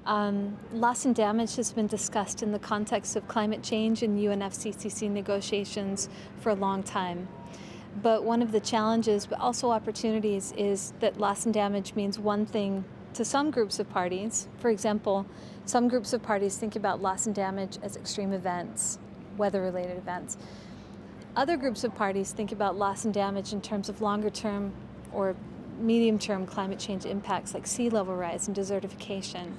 Loss and damage has been discussed in the context of climate change and UNFCCC negotiations for a long time. But one of the challenges, but also opportunities, is that loss and damage means one thing to some groups of parties. For example, some groups of parties think about loss and damage as extreme events, weather-related events. Other groups of parties think about loss and damage in terms of longer-term or medium-term climate change impacts like sea level rise and desertification.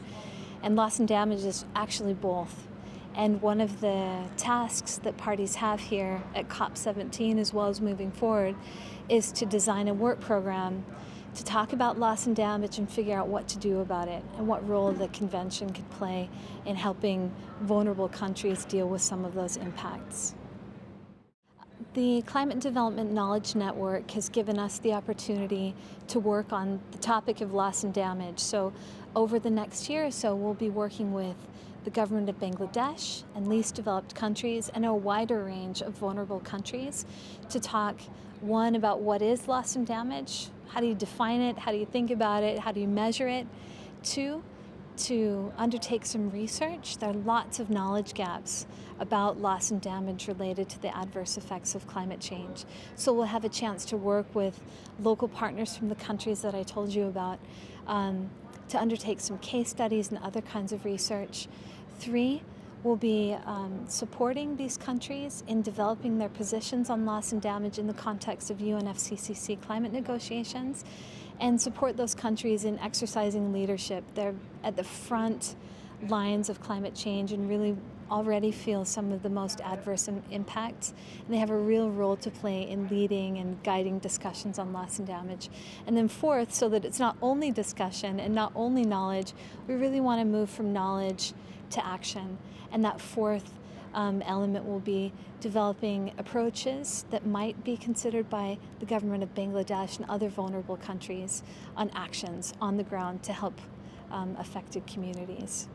And loss and damage is actually both. And one of the tasks that parties have here at COP17, as well as moving forward, is to design a work program to talk about loss and damage and figure out what to do about it and what role the convention could play in helping vulnerable countries deal with some of those impacts. The Climate Development Knowledge Network has given us the opportunity to work on the topic of loss and damage. So over the next year or so, we'll be working with the government of Bangladesh and least developed countries and a wider range of vulnerable countries to talk, one, about what is loss and damage, how do you define it, how do you think about it, how do you measure it, two, to undertake some research. There are lots of knowledge gaps about loss and damage related to the adverse effects of climate change. So we'll have a chance to work with local partners from the countries that I told you about to undertake some case studies and other kinds of research. Three, we'll be supporting these countries in developing their positions on loss and damage in the context of UNFCCC climate negotiations, and support those countries in exercising leadership. They're at the front lines of climate change and really already feel some of the most adverse impacts. And they have a real role to play in leading and guiding discussions on loss and damage. And then fourth, so that it's not only discussion and not only knowledge, we really want to move from knowledge to action. And that fourth element will be developing approaches that might be considered by the government of Bangladesh and other vulnerable countries on actions on the ground to help affected communities.